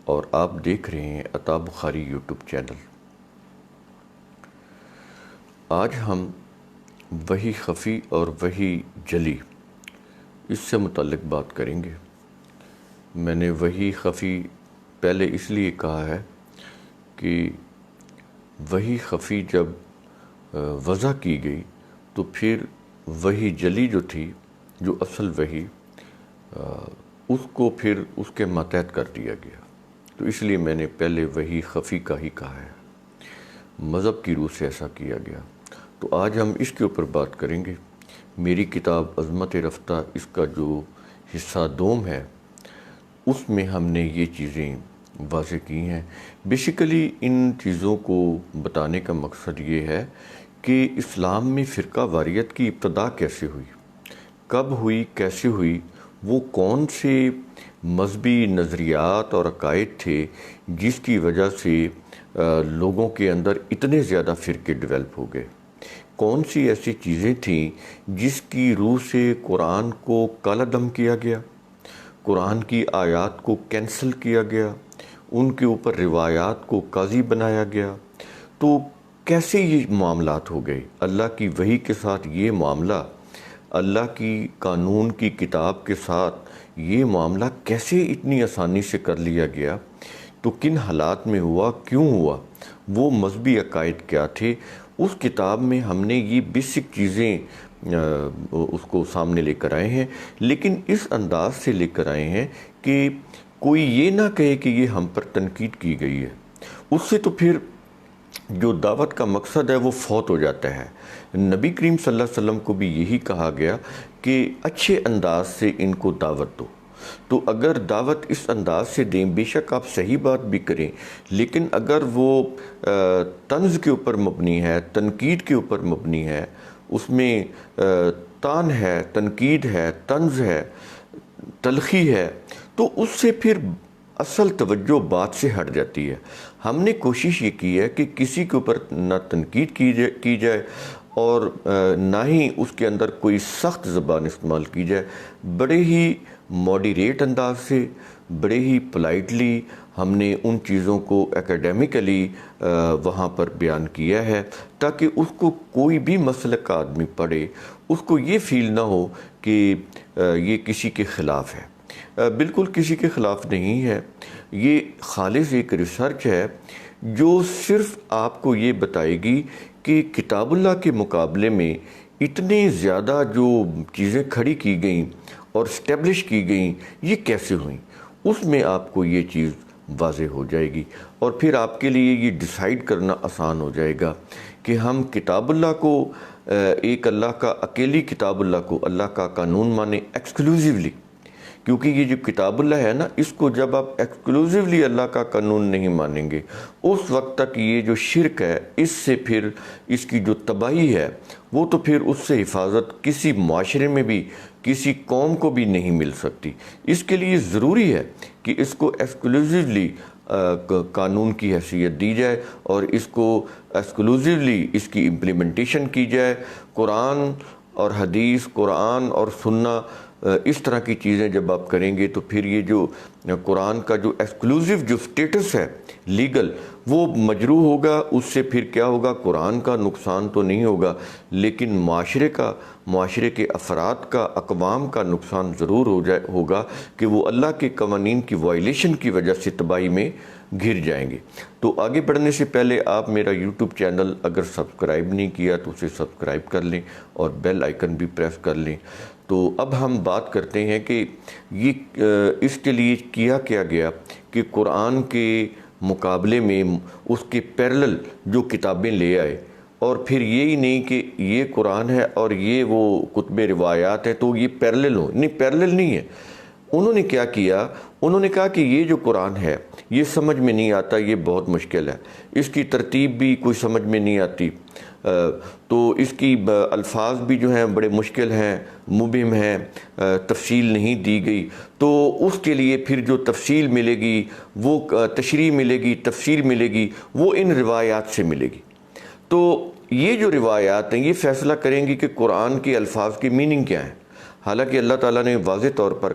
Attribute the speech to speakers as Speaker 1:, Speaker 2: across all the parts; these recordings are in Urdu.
Speaker 1: اور آپ دیکھ رہے ہیں عطا بخاری یوٹیوب چینل۔ آج ہم وحی خفی اور وحی جلی اس سے متعلق بات کریں گے۔ میں نے وحی خفی پہلے اس لیے کہا ہے کہ وحی خفی جب وضع کی گئی تو پھر وحی جلی جو تھی، جو اصل وحی، اس کو پھر اس کے ماتحت کر دیا گیا، تو اس لیے میں نے پہلے وحی خفی کا ہی کہا ہے۔ مذہب کی روح سے ایسا کیا گیا۔ تو آج ہم اس کے اوپر بات کریں گے۔ میری کتاب عظمت رفتہ، اس کا جو حصہ دوم ہے، اس میں ہم نے یہ چیزیں واضح کی ہیں۔ بیسیکلی ان چیزوں کو بتانے کا مقصد یہ ہے کہ اسلام میں فرقہ واریت کی ابتدا کیسے ہوئی، کب ہوئی، کیسے ہوئی، وہ کون سے مذہبی نظریات اور عقائد تھے جس کی وجہ سے لوگوں کے اندر اتنے زیادہ فرقے ڈیولپ ہو گئے، کون سی ایسی چیزیں تھیں جس کی روح سے قرآن کو کالعدم کیا گیا، قرآن کی آیات کو کینسل کیا گیا، ان کے اوپر روایات کو قاضی بنایا گیا۔ تو کیسے یہ معاملات ہو گئے؟ اللہ کی وحی کے ساتھ یہ معاملہ، اللہ کی قانون کی کتاب کے ساتھ یہ معاملہ کیسے اتنی آسانی سے کر لیا گیا؟ تو کن حالات میں ہوا، کیوں ہوا، وہ مذہبی عقائد کیا تھے؟ اس کتاب میں ہم نے یہ بیسک چیزیں اس کو سامنے لے کر آئے ہیں، لیکن اس انداز سے لے کر آئے ہیں کہ کوئی یہ نہ کہے کہ یہ ہم پر تنقید کی گئی ہے۔ اس سے تو پھر جو دعوت کا مقصد ہے وہ فوت ہو جاتا ہے۔ نبی کریم صلی اللہ علیہ وسلم کو بھی یہی کہا گیا کہ اچھے انداز سے ان کو دعوت دو۔ تو اگر دعوت اس انداز سے دیں، بے شک آپ صحیح بات بھی کریں، لیکن اگر وہ طنز کے اوپر مبنی ہے، تنقید کے اوپر مبنی ہے، اس میں طعن ہے، تنقید ہے، طنز ہے، تلخی ہے، تو اس سے پھر اصل توجہ بات سے ہٹ جاتی ہے۔ ہم نے کوشش یہ کی ہے کہ کسی کے اوپر نہ تنقید کی جائے اور نہ ہی اس کے اندر کوئی سخت زبان استعمال کی جائے۔ بڑے ہی ماڈریٹ انداز سے، بڑے ہی پولائٹلی ہم نے ان چیزوں کو اکیڈیمکلی وہاں پر بیان کیا ہے، تاکہ اس کو کوئی بھی مسلک کا آدمی پڑھے، اس کو یہ فیل نہ ہو کہ یہ کسی کے خلاف ہے۔ بالکل کسی کے خلاف نہیں ہے، یہ خالص ایک ریسرچ ہے جو صرف آپ کو یہ بتائے گی کہ کتاب اللہ کے مقابلے میں اتنے زیادہ جو چیزیں کھڑی کی گئیں اور اسٹیبلش کی گئیں، یہ کیسے ہوئیں۔ اس میں آپ کو یہ چیز واضح ہو جائے گی، اور پھر آپ کے لیے یہ ڈیسائیڈ کرنا آسان ہو جائے گا کہ ہم کتاب اللہ کو، ایک اللہ کا اکیلی کتاب اللہ کو اللہ کا قانون مانیں ایکسکلوزیولی، کیونکہ یہ جو کتاب اللہ ہے نا، اس کو جب آپ ایکسکلوزیولی اللہ کا قانون نہیں مانیں گے، اس وقت تک یہ جو شرک ہے، اس سے پھر اس کی جو تباہی ہے، وہ تو پھر اس سے حفاظت کسی معاشرے میں بھی، کسی قوم کو بھی نہیں مل سکتی۔ اس کے لیے ضروری ہے کہ اس کو ایکسکلوزیولی قانون کی حیثیت دی جائے اور اس کو ایکسکلوزیولی اس کی امپلیمنٹیشن کی جائے۔ قرآن اور حدیث، قرآن اور سنہ، اس طرح کی چیزیں جب آپ کریں گے تو پھر یہ جو قرآن کا جو ایکسکلوزیو جو سٹیٹس ہے لیگل، وہ مجروح ہوگا۔ اس سے پھر کیا ہوگا؟ قرآن کا نقصان تو نہیں ہوگا، لیکن معاشرے کے افراد کا، اقوام کا نقصان ضرور ہوگا کہ وہ اللہ کے قوانین کی وائلیشن کی وجہ سے تباہی میں گھر جائیں گے۔ تو آگے بڑھنے سے پہلے آپ میرا یوٹیوب چینل اگر سبسکرائب نہیں کیا تو اسے سبسکرائب کر لیں اور بیل آئیکن بھی پریس کر لیں۔ تو اب ہم بات کرتے ہیں کہ یہ اس کے لیے کیا گیا کہ قرآن کے مقابلے میں اس کے پیرلل جو کتابیں لے آئے، اور پھر یہی نہیں کہ یہ قرآن ہے اور یہ وہ کتب روایات ہیں تو یہ پیرلل ہو، نہیں، پیرلل نہیں ہے۔ انہوں نے کیا کیا؟ انہوں نے کہا کہ یہ جو قرآن ہے یہ سمجھ میں نہیں آتا، یہ بہت مشکل ہے، اس کی ترتیب بھی کوئی سمجھ میں نہیں آتی، تو اس کی الفاظ بھی جو ہیں بڑے مشکل ہیں، مبہم ہیں، تفصیل نہیں دی گئی، تو اس کے لیے پھر جو تفصیل ملے گی، وہ تشریح ملے گی، تفصیل ملے گی، وہ ان روایات سے ملے گی۔ تو یہ جو روایات ہیں یہ فیصلہ کریں گی کہ قرآن کے الفاظ کی میننگ کیا ہے۔ حالانکہ اللہ تعالیٰ نے واضح طور پر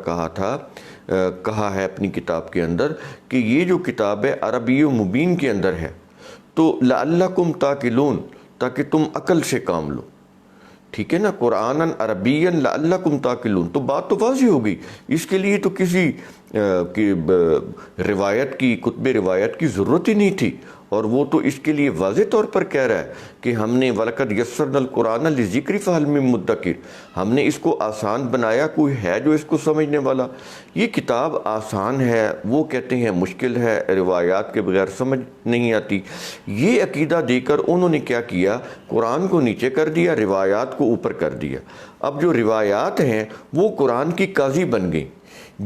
Speaker 1: کہا ہے اپنی کتاب کے اندر کہ یہ جو کتاب ہے عربی و مبین کے اندر ہے، تو لعلکم تعقلون، تاکہ تم عقل سے کام لو، ٹھیک ہے نا، قرآن عربی لعلکم تعقلون، تو بات تو واضح ہو گئی۔ اس کے لیے تو کسی روایت کی، کتب روایت کی ضرورت ہی نہیں تھی، اور وہ تو اس کے لیے واضح طور پر کہہ رہا ہے کہ ہم نے وَلَقَدْ يَسَّرْنَا الْقُرْآنَ لِلذِّكْرِ فَهَلْ مِن مُدَّكِرٍ، ہم نے اس کو آسان بنایا، کوئی ہے جو اس کو سمجھنے والا؟ یہ کتاب آسان ہے، وہ کہتے ہیں مشکل ہے، روایات کے بغیر سمجھ نہیں آتی۔ یہ عقیدہ دے کر انہوں نے کیا کیا، قرآن کو نیچے کر دیا، روایات کو اوپر کر دیا۔ اب جو روایات ہیں وہ قرآن کی قاضی بن گئیں،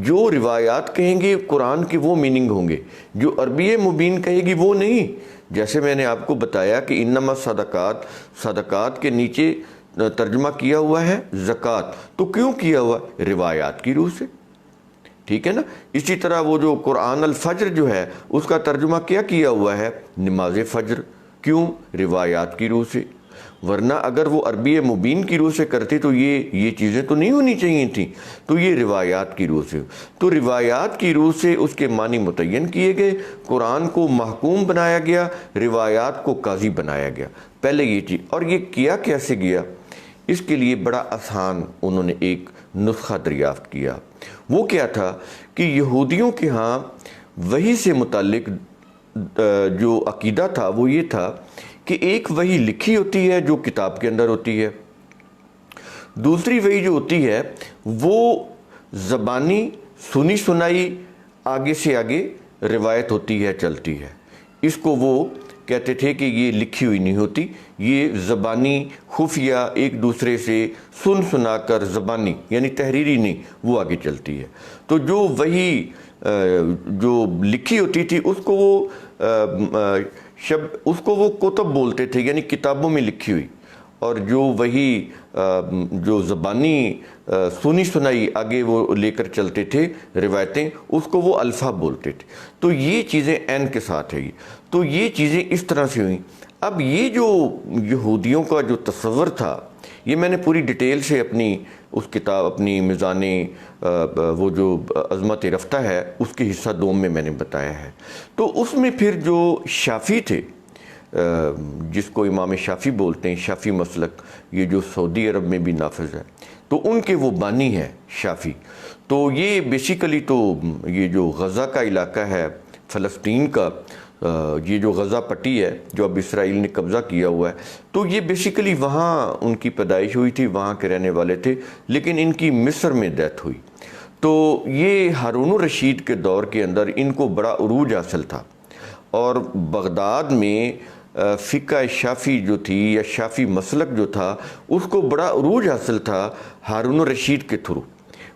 Speaker 1: جو روایات کہیں گے قرآن کے وہ میننگ ہوں گے، جو عربی مبین کہے گی وہ نہیں۔ جیسے میں نے آپ کو بتایا کہ انما صدقات، صدقات کے نیچے ترجمہ کیا ہوا ہے زکوٰۃ، تو کیوں کیا ہوا؟ روایات کی روح سے، ٹھیک ہے نا۔ اسی طرح وہ جو قرآن الفجر جو ہے اس کا ترجمہ کیا ہوا ہے نماز فجر، کیوں؟ روایات کی روح سے۔ ورنہ اگر وہ عربی مبین کی روح سے کرتے تو یہ چیزیں تو نہیں ہونی چاہیے تھیں، تو یہ روایات کی روح سے، تو روایات کی روح سے اس کے معنی متعین کیے گئے، قرآن کو محکوم بنایا گیا، روایات کو قاضی بنایا گیا۔ پہلے یہ چیز، اور یہ کیا کیسے گیا؟ اس کے لیے بڑا آسان انہوں نے ایک نسخہ دریافت کیا۔ وہ کیا تھا کہ یہودیوں کے ہاں وحی سے متعلق جو عقیدہ تھا وہ یہ تھا کہ ایک وحی لکھی ہوتی ہے جو کتاب کے اندر ہوتی ہے، دوسری وحی جو ہوتی ہے وہ زبانی سنی سنائی آگے سے آگے روایت ہوتی ہے، چلتی ہے۔ اس کو وہ کہتے تھے کہ یہ لکھی ہوئی نہیں ہوتی، یہ زبانی خفیہ ایک دوسرے سے سن سنا کر، زبانی یعنی تحریری نہیں، وہ آگے چلتی ہے۔ تو جو وحی جو لکھی ہوتی تھی اس کو وہ کتب بولتے تھے، یعنی کتابوں میں لکھی ہوئی، اور جو وہی جو زبانی سنی سنائی آگے وہ لے کر چلتے تھے روایتیں، اس کو وہ الفا بولتے تھے۔ تو یہ چیزیں عین کے ساتھ ہے، تو یہ چیزیں اس طرح سے ہوئیں۔ اب یہ جو یہودیوں کا جو تصور تھا، یہ میں نے پوری ڈیٹیل سے اپنی اس کتاب، اپنی میزان وہ جو عظمت رفتہ ہے اس کے حصہ دوم میں نے بتایا ہے۔ تو اس میں پھر جو شافعی تھے، جس کو امام شافعی بولتے ہیں، شافعی مسلک، یہ جو سعودی عرب میں بھی نافذ ہے، تو ان کے وہ بانی ہے شافعی۔ تو یہ بیسیکلی تو یہ جو غزہ کا علاقہ ہے، فلسطین کا، یہ جو غزہ پٹی ہے جو اب اسرائیل نے قبضہ کیا ہوا ہے، تو یہ بیسیکلی وہاں ان کی پیدائش ہوئی تھی، وہاں کے رہنے والے تھے، لیکن ان کی مصر میں ڈیتھ ہوئی۔ تو یہ ہارون الرشید کے دور کے اندر ان کو بڑا عروج حاصل تھا، اور بغداد میں فقہ شافعی جو تھی یا شافعی مسلک جو تھا اس کو بڑا عروج حاصل تھا ہارون الرشید کے تھرو۔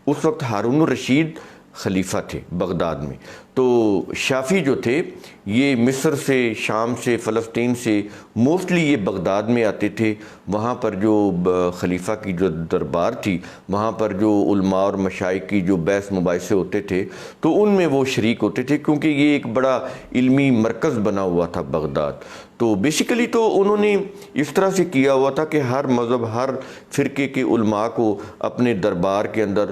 Speaker 1: اس وقت ہارون الرشید خلیفہ تھے بغداد میں، تو شافعی جو تھے یہ مصر سے، شام سے، فلسطین سے، موسٹلی یہ بغداد میں آتے تھے۔ وہاں پر جو خلیفہ کی جو دربار تھی، وہاں پر جو علماء اور مشائخ کی جو بحث مباحثے ہوتے تھے تو ان میں وہ شریک ہوتے تھے، کیونکہ یہ ایک بڑا علمی مرکز بنا ہوا تھا بغداد۔ تو بیسیکلی تو انہوں نے اس طرح سے کیا ہوا تھا کہ ہر مذہب، ہر فرقے کے علماء کو اپنے دربار کے اندر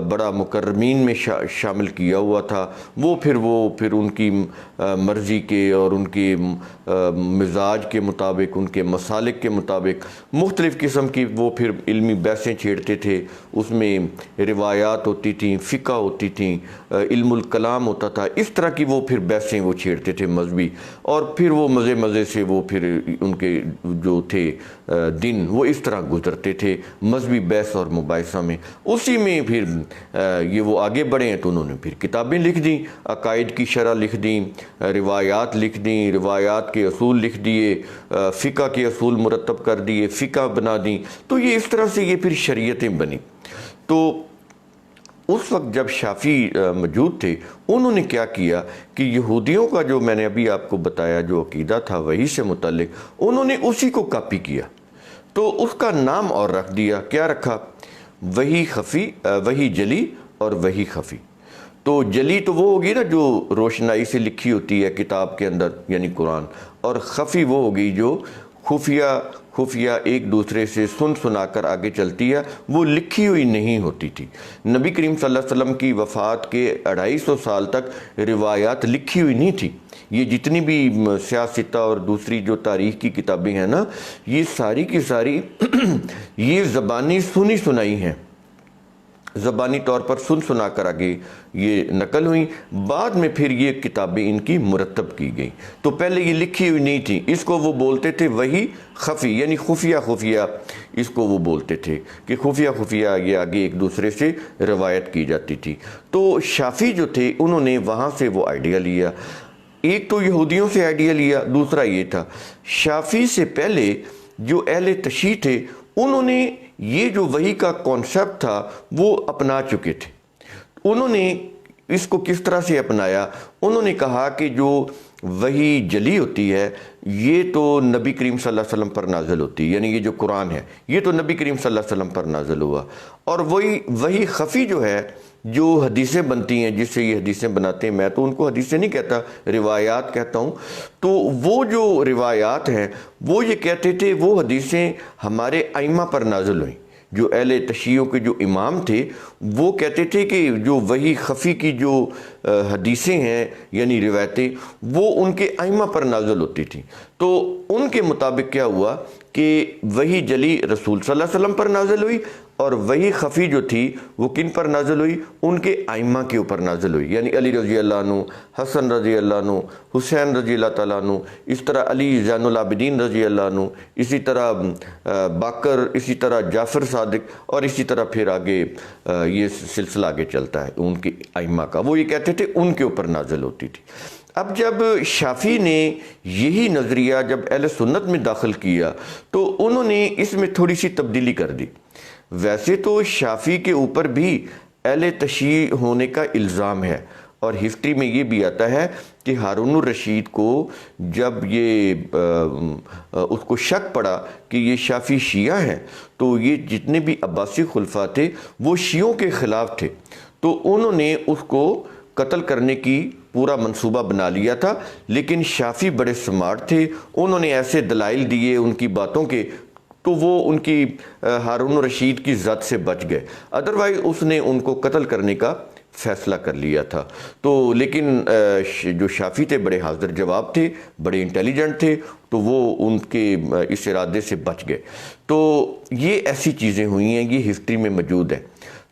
Speaker 1: بڑا مکرمین میں شامل کیا ہوا تھا۔ وہ پھر ان کی مرضی کے اور ان کے مزاج کے مطابق، ان کے مسالک کے مطابق مختلف قسم کی وہ پھر علمی بحثیں چھیڑتے تھے۔ اس میں روایات ہوتی تھیں، فقہ ہوتی تھیں، علم الکلام ہوتا تھا، اس طرح کی وہ پھر بحثیں وہ چھیڑتے تھے مذہبی، اور پھر وہ مزے سے وہ پھر ان کے جو تھے دن وہ اس طرح گزرتے تھے مذہبی بحث اور مباحثہ میں۔ اسی میں پھر یہ وہ آگے بڑھے ہیں تو انہوں نے پھر کتابیں لکھ دیں، عقائد کی شرح لکھ دیں، روایات لکھ دیں، روایات کے اصول لکھ دیے، فقہ کے اصول مرتب کر دیے، فقہ بنا دیں۔ تو یہ اس طرح سے یہ پھر شریعتیں بنی۔ تو اس وقت جب شافعی موجود تھے، انہوں نے کیا کیا کہ یہودیوں کا جو میں نے ابھی آپ کو بتایا جو عقیدہ تھا وحی سے متعلق، انہوں نے اسی کو کاپی کیا، تو اس کا نام اور رکھ دیا۔ کیا رکھا؟ وحی خفی، وحی جلی اور وحی خفی۔ تو جلی تو وہ ہوگی نا جو روشنائی سے لکھی ہوتی ہے کتاب کے اندر، یعنی قرآن، اور خفی وہ ہوگی جو خفیہ خفیہ ایک دوسرے سے سن سنا کر آگے چلتی ہے، وہ لکھی ہوئی نہیں ہوتی تھی۔ نبی کریم صلی اللہ علیہ وسلم کی وفات کے 250 سال تک روایات لکھی ہوئی نہیں تھی۔ یہ جتنی بھی سیاستہ اور دوسری جو تاریخ کی کتابیں ہیں نا، یہ ساری کی ساری یہ زبانی سنی سنائی ہیں، زبانی طور پر سن سنا کر آگے یہ نقل ہوئیں، بعد میں پھر یہ کتابیں ان کی مرتب کی گئیں۔ تو پہلے یہ لکھی ہوئی نہیں تھی، اس کو وہ بولتے تھے وحی خفی، یعنی خفیہ خفیہ اس کو وہ بولتے تھے کہ خفیہ خفیہ یہ آگے ایک دوسرے سے روایت کی جاتی تھی۔ تو شافعی جو تھے انہوں نے وہاں سے وہ آئیڈیا لیا، ایک تو یہودیوں سے آئیڈیا لیا، دوسرا یہ تھا شافعی سے پہلے جو اہل تشیع تھے انہوں نے یہ جو وحی کا کانسیپٹ تھا وہ اپنا چکے تھے۔ انہوں نے اس کو کس طرح سے اپنایا؟ انہوں نے کہا کہ جو وحی جلی ہوتی ہے یہ تو نبی کریم صلی اللہ علیہ وسلم پر نازل ہوتی ہے، یعنی یہ جو قرآن ہے یہ تو نبی کریم صلی اللہ علیہ وسلم پر نازل ہوا، اور وہی خفی جو ہے جو حدیثیں بنتی ہیں، جس سے یہ حدیثیں بناتے ہیں، میں تو ان کو حدیثیں نہیں کہتا، روایات کہتا ہوں، تو وہ جو روایات ہیں وہ یہ کہتے تھے وہ حدیثیں ہمارے ائمہ پر نازل ہوئیں۔ جو اہل تشیعوں کے جو امام تھے وہ کہتے تھے کہ جو وحی خفی کی جو حدیثیں ہیں یعنی روایتیں وہ ان کے ائمہ پر نازل ہوتی تھیں۔ تو ان کے مطابق کیا ہوا کہ وحی جلی رسول صلی اللہ علیہ وسلم پر نازل ہوئی، اور وحی خفی جو تھی وہ کن پر نازل ہوئی؟ ان کے ائمہ کے اوپر نازل ہوئی، یعنی علی رضی اللہ عنہ، حسن رضی اللہ عنہ، حسین رضی اللہ تعالیٰ عنہ، اس طرح علی زین العابدین رضی اللہ عنہ، اسی طرح باقر، اسی طرح جعفر صادق، اور اسی طرح پھر آگے یہ سلسلہ آگے چلتا ہے ان کے ائمہ کا، وہ یہ کہتے تھے ان کے اوپر نازل ہوتی تھی۔ اب جب شافعی نے یہی نظریہ جب اہل سنت میں داخل کیا تو انہوں نے اس میں تھوڑی سی تبدیلی کر دی۔ ویسے تو شافعی کے اوپر بھی اہل تشیع ہونے کا الزام ہے، اور ہسٹری میں یہ بھی آتا ہے کہ ہارون الرشید کو جب یہ اس کو شک پڑا کہ یہ شافعی شیعہ ہیں تو یہ جتنے بھی عباسی خلفاء تھے وہ شیعوں کے خلاف تھے، تو انہوں نے اس کو قتل کرنے کی پورا منصوبہ بنا لیا تھا، لیکن شافعی بڑے سمارٹ تھے، انہوں نے ایسے دلائل دیے ان کی باتوں کے، تو وہ ان کی ہارون الرشید کی ذات سے بچ گئے، ادروائز اس نے ان کو قتل کرنے کا فیصلہ کر لیا تھا۔ تو لیکن جو شافعی تھے بڑے حاضر جواب تھے، بڑے انٹیلیجنٹ تھے، تو وہ ان کے اس ارادے سے بچ گئے۔ تو یہ ایسی چیزیں ہوئی ہیں، یہ ہسٹری میں موجود ہے۔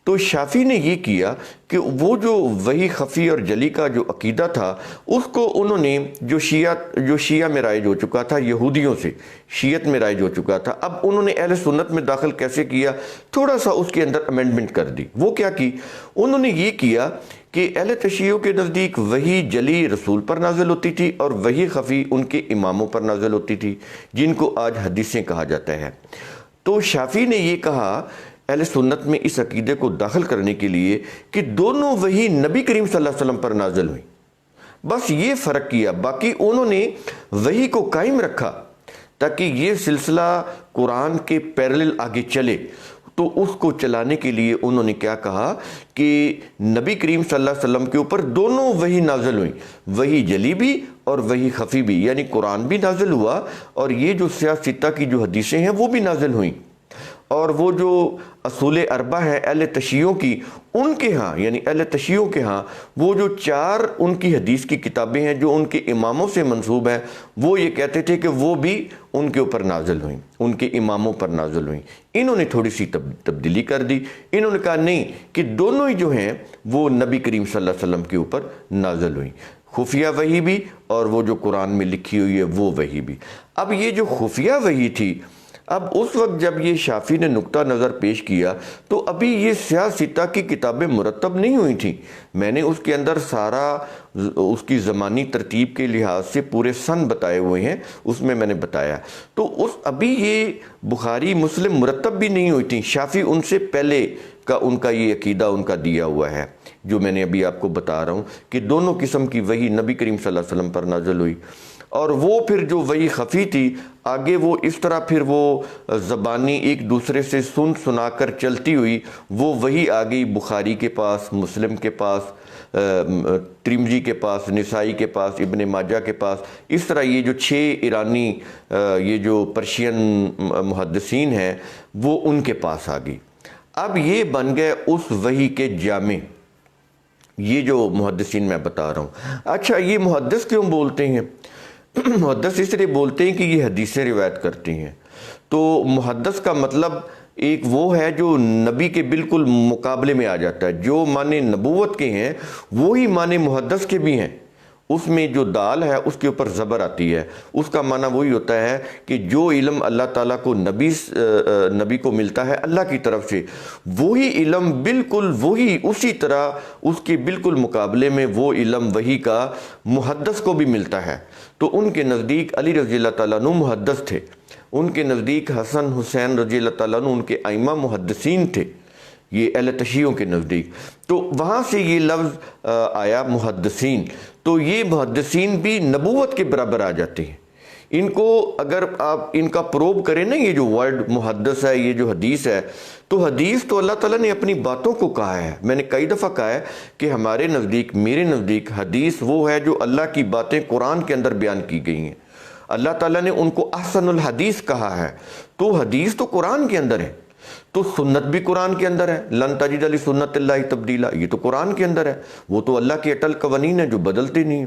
Speaker 1: تو شافعی نے یہ کیا کہ وہ جو وحی خفی اور جلی کا جو عقیدہ تھا اس کو انہوں نے جو شیعہ میں رائج ہو چکا تھا، یہودیوں سے شیعت میں رائج ہو چکا تھا، اب انہوں نے اہل سنت میں داخل کیسے کیا؟ تھوڑا سا اس کے اندر امینڈمنٹ کر دی۔ وہ کیا کی؟ انہوں نے یہ کیا کہ اہل تشیعوں کے نزدیک وحی جلی رسول پر نازل ہوتی تھی اور وحی خفی ان کے اماموں پر نازل ہوتی تھی، جن کو آج حدیثیں کہا جاتا ہے۔ تو شافعی نے یہ کہا اہل سنت میں اس عقیدے کو داخل کرنے کے لیے کہ دونوں وحی نبی کریم صلی اللہ علیہ وسلم پر نازل ہوئی، بس یہ فرق کیا، باقی انہوں نے وحی کو قائم رکھا تاکہ یہ سلسلہ قرآن کے پیرلل آگے چلے۔ تو اس کو چلانے کے لیے انہوں نے کیا کہا کہ نبی کریم صلی اللہ علیہ وسلم کے اوپر دونوں وحی نازل ہوئی، وحی جلی بھی اور وحی خفی بھی، یعنی قرآن بھی نازل ہوا اور یہ جو سیاستہ کی جو حدیثیں ہیں وہ بھی نازل ہوئیں، اور وہ جو اصول اربع ہیں اہل تشیعوں کی، ان کے ہاں یعنی اہل تشیعوں کے ہاں وہ جو 4 ان کی حدیث کی کتابیں ہیں جو ان کے اماموں سے منسوب ہیں، وہ یہ کہتے تھے کہ وہ بھی ان کے اوپر نازل ہوئیں، ان کے اماموں پر نازل ہوئیں۔ انہوں نے تھوڑی سی تبدیلی کر دی، انہوں نے کہا نہیں کہ دونوں ہی جو ہیں وہ نبی کریم صلی اللہ علیہ وسلم کے اوپر نازل ہوئیں، خفیہ وحی بھی اور وہ جو قرآن میں لکھی ہوئی ہے وہ وحی بھی۔ اب یہ جو خفیہ وحی تھی، اب اس وقت جب یہ شافعی نے نقطہ نظر پیش کیا تو ابھی یہ سیاستہ کی کتابیں مرتب نہیں ہوئی تھیں، میں نے اس کے اندر سارا اس کی زمانی ترتیب کے لحاظ سے پورے سن بتائے ہوئے ہیں، اس میں نے بتایا، تو ابھی یہ بخاری مسلم مرتب بھی نہیں ہوئی تھیں، شافعی ان سے پہلے کا ان کا یہ عقیدہ ان کا دیا ہوا ہے جو میں نے ابھی آپ کو بتا رہا ہوں کہ دونوں قسم کی وحی نبی کریم صلی اللہ علیہ وسلم پر نازل ہوئی، اور وہ پھر جو وحی خفی تھی آگے وہ اس طرح پھر وہ زبانی ایک دوسرے سے سنا کر چلتی ہوئی، وہ وحی آ گئی بخاری کے پاس، مسلم کے پاس، ترمذی کے پاس، نسائی کے پاس، ابن ماجہ کے پاس، اس طرح یہ جو 6 ایرانی یہ جو پرشین محدثین ہیں وہ ان کے پاس آ گئی۔ اب یہ بن گئے اس وحی کے جامع، یہ جو محدثین میں بتا رہا ہوں۔ اچھا، یہ محدث کیوں بولتے ہیں؟ محدث اس لیے بولتے ہیں کہ یہ حدیثیں روایت کرتے ہیں۔ تو محدث کا مطلب ایک وہ ہے جو نبی کے بالکل مقابلے میں آ جاتا ہے، جو معنی نبوت کے ہیں وہی معنی محدث کے بھی ہیں۔ اس میں جو دال ہے اس کے اوپر زبر آتی ہے، اس کا معنی وہی ہوتا ہے کہ جو علم اللہ تعالیٰ کو نبی کو ملتا ہے اللہ کی طرف سے، وہی علم بالکل وہی اسی طرح اس کے بالکل مقابلے میں وہ علم وہی کا محدث کو بھی ملتا ہے۔ تو ان کے نزدیک علی رضی اللہ تعالیٰ عنہ محدث تھے، ان کے نزدیک حسن حسین رضی اللہ تعالیٰ عنہ ان کے ائمہ محدثین تھے، یہ اہل تشیعوں کے نزدیک۔ تو وہاں سے یہ لفظ آیا محدثین، تو یہ محدثین بھی نبوت کے برابر آ جاتے ہیں۔ ان کو اگر آپ ان کا پروب کریں نا، یہ جو ورڈ محدث ہے، یہ جو حدیث ہے، تو حدیث تو اللہ تعالیٰ نے اپنی باتوں کو کہا ہے۔ میں نے کئی دفعہ کہا ہے کہ ہمارے نزدیک، میرے نزدیک حدیث وہ ہے جو اللہ کی باتیں قرآن کے اندر بیان کی گئی ہیں۔ اللہ تعالیٰ نے ان کو احسن الحدیث کہا ہے، تو حدیث تو قرآن کے اندر ہے، تو سنت بھی قرآن کے اندر ہے۔ لن تجد لسنت اللہ تبدیلا، یہ تو قرآن کے اندر ہے، وہ تو اللہ کے اٹل قوانین ہیں جو بدلتے نہیں ہیں۔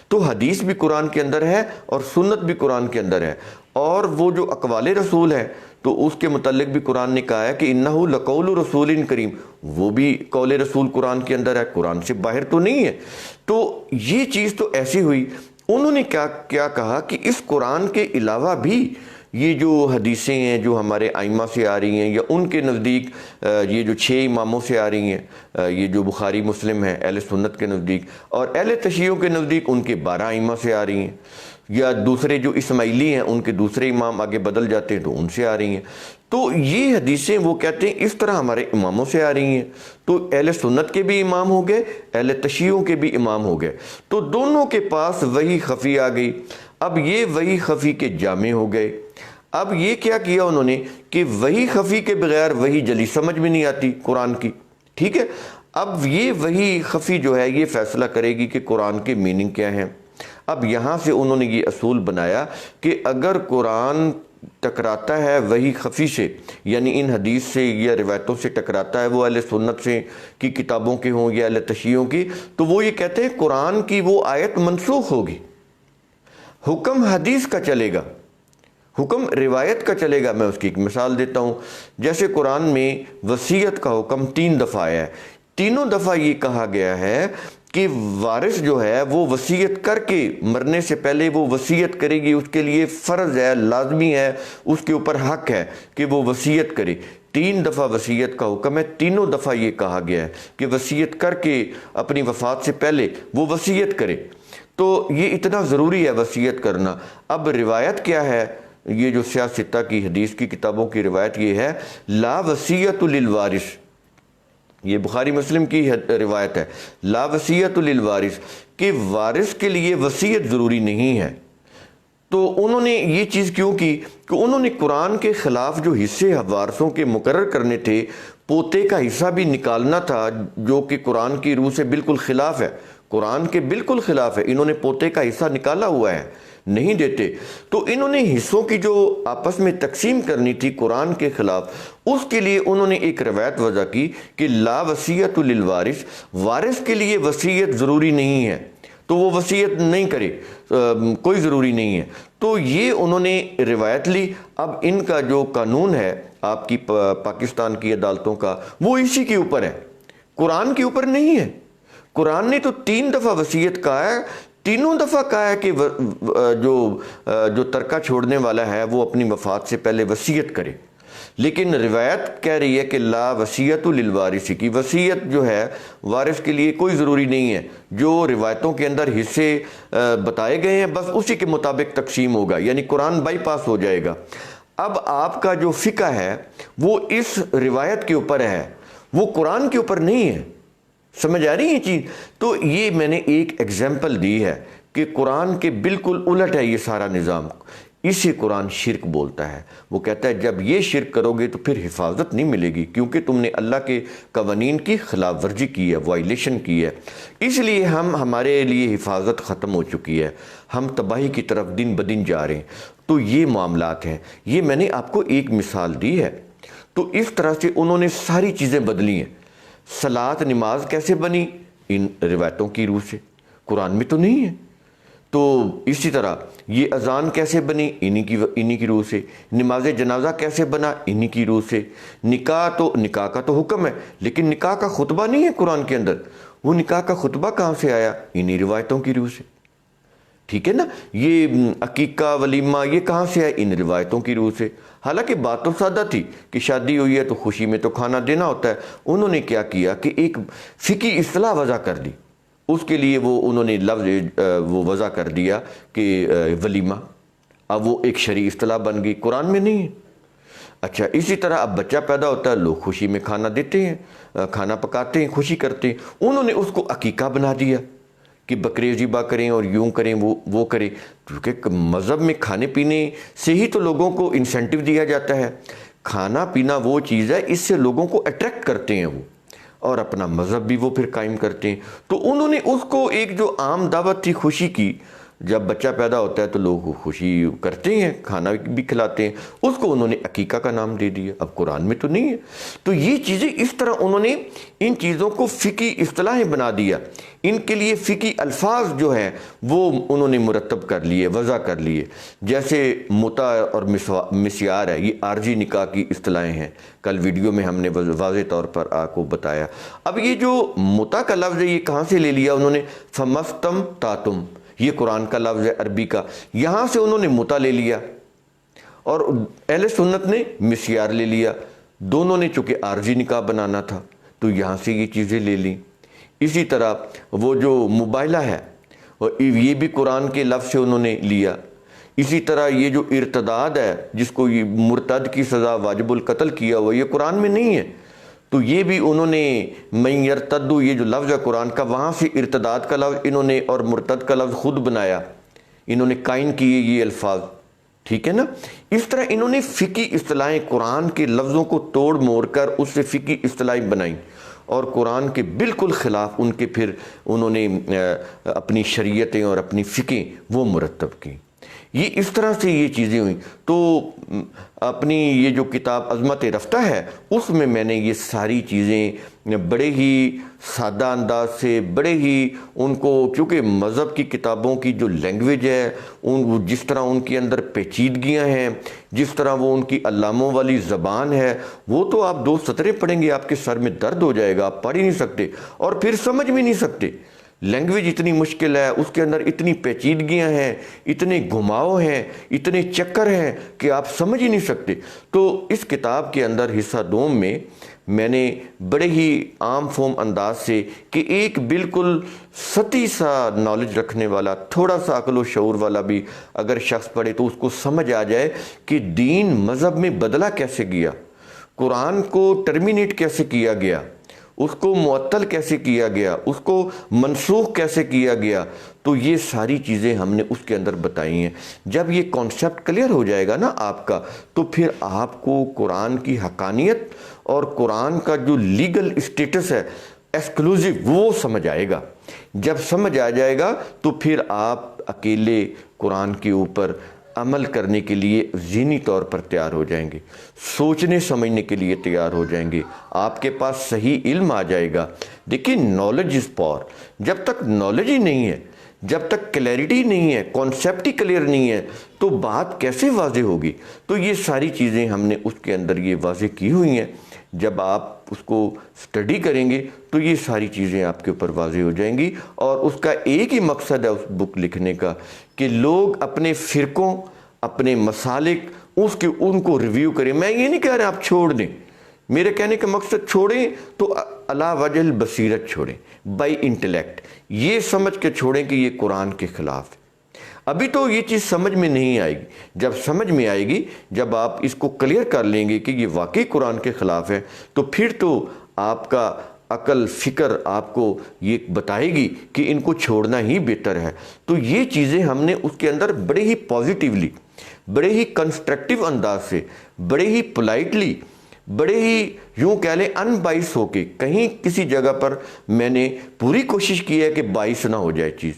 Speaker 1: تو حدیث بھی قرآن کے اندر ہے اور سنت بھی قرآن کے اندر ہے، اور وہ جو اقوال رسول ہے تو اس کے متعلق بھی قرآن نے کہا ہے کہ انہ لقول رسول کریم، وہ بھی قول رسول قرآن کے اندر ہے، قرآن سے باہر تو نہیں ہے۔ تو یہ چیز تو ایسی ہوئی۔ انہوں نے کیا کہا کہ اس قرآن کے علاوہ بھی یہ جو حدیثیں ہیں جو ہمارے ائمہ سے آ رہی ہیں، یا ان کے نزدیک یہ جو 6 اماموں سے آ رہی ہیں، یہ جو بخاری مسلم ہے اہل سنت کے نزدیک، اور اہل تشیعوں کے نزدیک ان کے 12 ائمہ سے آ رہی ہیں، یا دوسرے جو اسماعیلی ہیں ان کے دوسرے امام آگے بدل جاتے ہیں تو ان سے آ رہی ہیں۔ تو یہ حدیثیں وہ کہتے ہیں اس طرح ہمارے اماموں سے آ رہی ہیں، تو اہل سنت کے بھی امام ہو گئے، اہل تشیعوں کے بھی امام ہو گئے، تو دونوں کے پاس وحی خفی آ گئی۔ اب یہ وحی خفی کے جامع ہو گئے۔ اب یہ کیا انہوں نے کہ وحی خفی کے بغیر وحی جلی سمجھ میں نہیں آتی قرآن کی، ٹھیک ہے۔ اب یہ وحی خفی جو ہے یہ فیصلہ کرے گی کہ قرآن کے میننگ کیا ہیں۔ اب یہاں سے انہوں نے یہ اصول بنایا کہ اگر قرآن ٹکراتا ہے وحی خفی سے، یعنی ان حدیث سے یا روایتوں سے ٹکراتا ہے، وہ اہل سنت سے کی کتابوں کے ہوں یا اہل تشیعوں کی، تو وہ یہ کہتے ہیں قرآن کی وہ آیت منسوخ ہوگی، حکم حدیث کا چلے گا، حکم روایت کا چلے گا۔ میں اس کی ایک مثال دیتا ہوں، جیسے قرآن میں وصیت کا حکم 3 دفعہ آیا ہے، تینوں دفعہ یہ کہا گیا ہے کہ وارث جو ہے وہ وصیت کر کے مرنے سے پہلے وہ وصیت کرے گی، اس کے لیے فرض ہے، لازمی ہے، اس کے اوپر حق ہے کہ وہ وصیت کرے۔ 3 دفعہ وصیت کا حکم ہے، تینوں دفعہ یہ کہا گیا ہے کہ وصیت کر کے اپنی وفات سے پہلے وہ وصیت کرے۔ تو یہ اتنا ضروری ہے وصیت کرنا۔ اب روایت کیا ہے؟ یہ جو سیاستہ کی حدیث کی کتابوں کی روایت یہ ہے، لا وصیت للوارث، یہ بخاری مسلم کی روایت ہے، لا وصیت للوارث، کہ وارث کے لیے وصیت ضروری نہیں ہے۔ تو انہوں نے یہ چیز کیوں کی کہ انہوں نے قرآن کے خلاف جو حصے وارثوں کے مقرر کرنے تھے، پوتے کا حصہ بھی نکالنا تھا جو کہ قرآن کی روح سے بالکل خلاف ہے، قرآن کے بالکل خلاف ہے، انہوں نے پوتے کا حصہ نکالا ہوا ہے، نہیں دیتے۔ تو انہوں نے حصوں کی جو آپس میں تقسیم کرنی تھی قرآن کے خلاف، اس کے لیے انہوں نے ایک روایت وضع کی کہ لا وصیت للوارث، وارث کے لیے وصیت ضروری نہیں ہے، تو وہ وصیت نہیں کرے، کوئی ضروری نہیں ہے۔ تو یہ انہوں نے روایت لی۔ اب ان کا جو قانون ہے آپ کی پاکستان کی عدالتوں کا، وہ اسی کے اوپر ہے، قرآن کے اوپر نہیں ہے۔ قرآن نے تو 3 دفعہ وصیت کہا ہے، تینوں دفعہ کہا ہے کہ جو ترکہ چھوڑنے والا ہے وہ اپنی وفات سے پہلے وصیت کرے، لیکن روایت کہہ رہی ہے کہ لا وصیت للوارث، کی وصیت جو ہے وارث کے لیے کوئی ضروری نہیں ہے، جو روایتوں کے اندر حصے بتائے گئے ہیں بس اسی کے مطابق تقسیم ہوگا، یعنی قرآن بائی پاس ہو جائے گا۔ اب آپ کا جو فقہ ہے وہ اس روایت کے اوپر ہے، وہ قرآن کے اوپر نہیں ہے۔ سمجھ آ رہی ہے یہ چیز؟ تو یہ میں نے ایک ایگزامپل دی ہے کہ قرآن کے بالکل الٹ ہے یہ سارا نظام۔ اسے قرآن شرک بولتا ہے۔ وہ کہتا ہے جب یہ شرک کرو گے تو پھر حفاظت نہیں ملے گی، کیونکہ تم نے اللہ کے قوانین کی خلاف ورزی کی ہے، وائلیشن کی ہے، اس لیے ہمارے لیے حفاظت ختم ہو چکی ہے، ہم تباہی کی طرف دن بدن جا رہے ہیں۔ تو یہ معاملات ہیں، یہ میں نے آپ کو ایک مثال دی ہے۔ تو اس طرح سے انہوں نے ساری چیزیں بدلی ہیں۔ صلاۃ نماز کیسے بنی؟ ان روایتوں کی روح سے، قرآن میں تو نہیں ہے۔ تو اسی طرح یہ اذان کیسے بنی؟ انہی کی روح سے۔ نماز جنازہ کیسے بنا؟ انہی کی روح سے۔ نکاح کا تو حکم ہے، لیکن نکاح کا خطبہ نہیں ہے قرآن کے اندر۔ وہ نکاح کا خطبہ کہاں سے آیا؟ انہی روایتوں کی روح سے، ٹھیک ہے نا۔ یہ عقیقہ ولیمہ یہ کہاں سے آئے؟ ان روایتوں کی روح سے۔ حالانکہ بات تو سادہ تھی کہ شادی ہوئی ہے تو خوشی میں تو کھانا دینا ہوتا ہے۔ انہوں نے کیا کیا کہ ایک فقہی اصطلاح وضع کر دی، اس کے لیے انہوں نے لفظ وہ وضع کر دیا کہ ولیمہ۔ اب وہ ایک شرعی اصطلاح بن گئی، قرآن میں نہیں ہے۔ اچھا، اسی طرح اب بچہ پیدا ہوتا ہے، لوگ خوشی میں کھانا دیتے ہیں، کھانا پکاتے ہیں، خوشی کرتے ہیں۔ انہوں نے اس کو عقیقہ بنا دیا کہ بکرے ذبح کریں اور یوں کریں وہ کریں، کیونکہ مذہب میں کھانے پینے سے ہی تو لوگوں کو انسینٹیو دیا جاتا ہے۔ کھانا پینا وہ چیز ہے، اس سے لوگوں کو اٹریکٹ کرتے ہیں وہ، اور اپنا مذہب بھی وہ پھر قائم کرتے ہیں۔ تو انہوں نے اس کو ایک جو عام دعوت تھی خوشی کی، جب بچہ پیدا ہوتا ہے تو لوگ خوشی کرتے ہیں، کھانا بھی کھلاتے ہیں، اس کو انہوں نے عقیقہ کا نام دے دیا۔ اب قرآن میں تو نہیں ہے۔ تو یہ چیزیں اس طرح انہوں نے ان چیزوں کو فقہی اصطلاحیں بنا دیا، ان کے لیے فقہی الفاظ جو ہیں وہ انہوں نے مرتب کر لیے، وضع کر لیے۔ جیسے متع اور مسیار ہے، یہ عارضی نکاح کی اصطلاحیں ہیں، کل ویڈیو میں ہم نے واضح طور پر آپ کو بتایا۔ اب یہ جو متع کا لفظ ہے یہ کہاں سے لے لیا انہوں نے؟ فمستم تاتم، یہ قرآن کا لفظ ہے عربی کا، یہاں سے انہوں نے متع لے لیا، اور اہل سنت نے مسیار لے لیا۔ دونوں نے چونکہ عارضی نکاح بنانا تھا تو یہاں سے یہ چیزیں لے لیں۔ اسی طرح وہ جو مباہلہ ہے یہ بھی قرآن کے لفظ سے انہوں نے لیا۔ اسی طرح یہ جو ارتداد ہے، جس کو یہ مرتد کی سزا واجب القتل کیا ہوا، یہ قرآن میں نہیں ہے، تو یہ بھی انہوں نے من یرتد، یہ جو لفظ ہے قرآن کا، وہاں سے ارتداد کا لفظ انہوں نے اور مرتد کا لفظ خود بنایا، انہوں نے قائم کیے یہ الفاظ، ٹھیک ہے نا۔ اس طرح انہوں نے فقہی اصطلاحیں قرآن کے لفظوں کو توڑ موڑ کر اس سے فقہی اصطلاحیں بنائیں، اور قرآن کے بالکل خلاف ان کے پھر انہوں نے اپنی شریعتیں اور اپنی فقہیں وہ مرتب کی۔ یہ اس طرح سے یہ چیزیں ہوئیں۔ تو اپنی یہ جو کتاب عظمت رفتہ ہے، اس میں نے یہ ساری چیزیں بڑے ہی سادہ انداز سے، بڑے ہی ان کو، چونکہ مذہب کی کتابوں کی جو لینگویج ہے، جس طرح ان کے اندر پیچیدگیاں ہیں، جس طرح وہ ان کی علاموں والی زبان ہے، وہ تو آپ 2 سطریں پڑھیں گے آپ کے سر میں درد ہو جائے گا، آپ پڑھ ہی نہیں سکتے اور پھر سمجھ بھی نہیں سکتے۔ لینگویج اتنی مشکل ہے، اس کے اندر اتنی پیچیدگیاں ہیں، اتنے گھماؤ ہیں، اتنے چکر ہیں کہ آپ سمجھ ہی نہیں سکتے۔ تو اس کتاب کے اندر حصہ دوم میں نے بڑے ہی عام فہم انداز سے کہ ایک بالکل سطحی سا نالج رکھنے والا، تھوڑا سا عقل و شعور والا بھی اگر شخص پڑھے تو اس کو سمجھ آ جائے کہ دین مذہب میں بدلا کیسے گیا، قرآن کو ٹرمینیٹ کیسے کیا گیا، اس کو معطل کیسے کیا گیا، اس کو منسوخ کیسے کیا گیا۔ تو یہ ساری چیزیں ہم نے اس کے اندر بتائی ہیں۔ جب یہ کانسیپٹ کلیئر ہو جائے گا نا آپ کا، تو پھر آپ کو قرآن کی حقانیت اور قرآن کا جو لیگل اسٹیٹس ہے ایکسکلوزیو، وہ سمجھ آئے گا۔ جب سمجھ آ جائے گا تو پھر آپ اکیلے قرآن کے اوپر عمل کرنے کے لیے ذہنی طور پر تیار ہو جائیں گے، سوچنے سمجھنے کے لیے تیار ہو جائیں گے، آپ کے پاس صحیح علم آ جائے گا۔ دیکھیں، نالج از پاور۔ جب تک نالج ہی نہیں ہے، جب تک کلیئرٹی نہیں ہے، کانسیپٹ ہی کلیئر نہیں ہے، تو بات کیسے واضح ہوگی؟ تو یہ ساری چیزیں ہم نے اس کے اندر یہ واضح کی ہوئی ہیں۔ جب آپ اس کو سٹڈی کریں گے تو یہ ساری چیزیں آپ کے اوپر واضح ہو جائیں گی، اور اس کا ایک ہی مقصد ہے اس بک لکھنے کا کہ لوگ اپنے فرقوں، اپنے مسالک ان کو ریویو کریں۔ میں یہ نہیں کہہ رہا آپ چھوڑ دیں، میرے کہنے کا مقصد چھوڑیں تو علی وجہ البصیرت چھوڑیں، بائی انٹلیکٹ، یہ سمجھ کے چھوڑیں کہ یہ قرآن کے خلاف ہے۔ ابھی تو یہ چیز سمجھ میں نہیں آئے گی، جب سمجھ میں آئے گی، جب آپ اس کو کلیئر کر لیں گے کہ یہ واقعی قرآن کے خلاف ہے، تو پھر تو آپ کا عقل، فکر آپ کو یہ بتائے گی کہ ان کو چھوڑنا ہی بہتر ہے۔ تو یہ چیزیں ہم نے اس کے اندر بڑے ہی پازیٹیولی بڑے ہی کنسٹرکٹیو انداز سے، بڑے ہی پولائٹلی، بڑے ہی یوں کہہ لیں ان بائس ہو کے، کہیں کسی جگہ پر میں نے پوری کوشش کی ہے کہ باعث نہ ہو جائے چیز،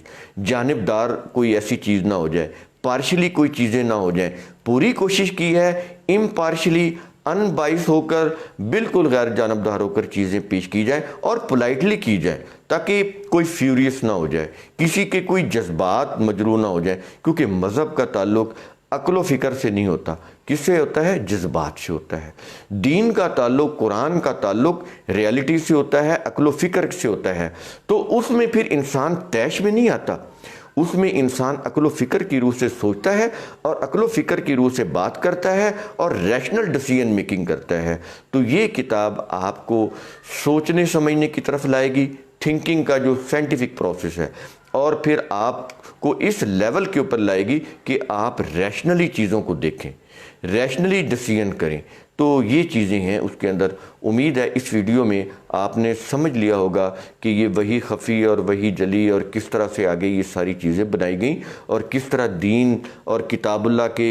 Speaker 1: جانبدار کوئی ایسی چیز نہ ہو جائے، پارشلی کوئی چیزیں نہ ہو جائیں، پوری کوشش کی ہے امپارشلی ان بائس ہو کر، بالکل غیر جانبدار ہو کر چیزیں پیش کی جائیں اور پولائٹلی کی جائیں، تاکہ کوئی فیوریس نہ ہو جائے، کسی کے کوئی جذبات مجروح نہ ہو جائیں، کیونکہ مذہب کا تعلق عقل و فکر سے نہیں ہوتا، کس سے ہوتا ہے؟ جذبات سے ہوتا ہے۔ دین کا تعلق، قرآن کا تعلق ریالٹی سے ہوتا ہے، عقل و فکر سے ہوتا ہے، تو اس میں پھر انسان طیش میں نہیں آتا، اس میں انسان عقل و فکر کی روح سے سوچتا ہے اور عقل و فکر کی روح سے بات کرتا ہے اور ریشنل ڈیسیژن میکنگ کرتا ہے۔ تو یہ کتاب آپ کو سوچنے سمجھنے کی طرف لائے گی، تھنکنگ کا جو سائنٹیفک پروسیس ہے، اور پھر آپ کو اس لیول کے اوپر لائے گی کہ آپ ریشنلی چیزوں کو دیکھیں، ریشنلی ڈیسیژن کریں۔ تو یہ چیزیں ہیں اس کے اندر۔ امید ہے اس ویڈیو میں آپ نے سمجھ لیا ہوگا کہ یہ وحی خفی اور وحی جلی اور کس طرح سے آگے یہ ساری چیزیں بنائی گئیں، اور کس طرح دین اور کتاب اللہ کے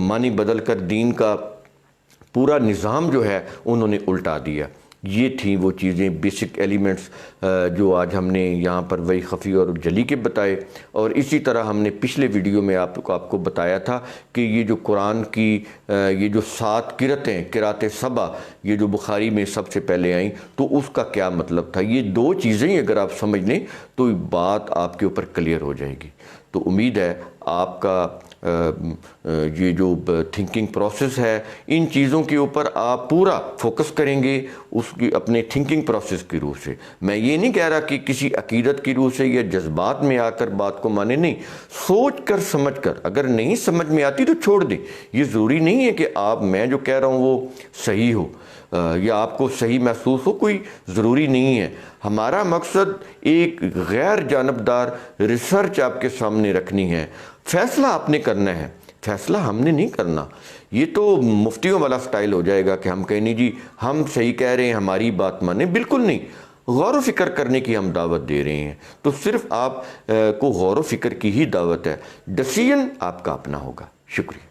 Speaker 1: معنی بدل کر دین کا پورا نظام جو ہے انہوں نے الٹا دیا۔ یہ تھیں وہ چیزیں، بیسک ایلیمنٹس جو آج ہم نے یہاں پر وحی خفی اور جلی کے بتائے، اور اسی طرح ہم نے پچھلے ویڈیو میں آپ کو بتایا تھا کہ یہ جو قرآن کی یہ جو 7 قرأتیں، قرأت 7 یہ جو بخاری میں سب سے پہلے آئیں، تو اس کا کیا مطلب تھا۔ یہ 2 چیزیں اگر آپ سمجھ لیں تو بات آپ کے اوپر کلیئر ہو جائے گی۔ تو امید ہے آپ کا یہ جو تھنکنگ پروسیس ہے، ان چیزوں کے اوپر آپ پورا فوکس کریں گے اس کی اپنے تھنکنگ پروسیس کی روح سے۔ میں یہ نہیں کہہ رہا کہ کسی عقیدت کی روح سے یا جذبات میں آ کر بات کو مانے، نہیں، سوچ کر سمجھ کر، اگر نہیں سمجھ میں آتی تو چھوڑ دیں۔ یہ ضروری نہیں ہے کہ میں جو کہہ رہا ہوں وہ صحیح ہو یا آپ کو صحیح محسوس ہو، کوئی ضروری نہیں ہے۔ ہمارا مقصد ایک غیر جانبدار ریسرچ آپ کے سامنے رکھنی ہے۔ فیصلہ آپ نے کرنا ہے، فیصلہ ہم نے نہیں کرنا۔ یہ تو مفتیوں والا سٹائل ہو جائے گا کہ ہم کہیں نہیں جی ہم صحیح کہہ رہے ہیں، ہماری بات مانیں، بالکل نہیں۔ غور و فکر کرنے کی ہم دعوت دے رہے ہیں، تو صرف آپ کو غور و فکر کی ہی دعوت ہے، ڈیسیژن آپ کا اپنا ہوگا۔ شکریہ۔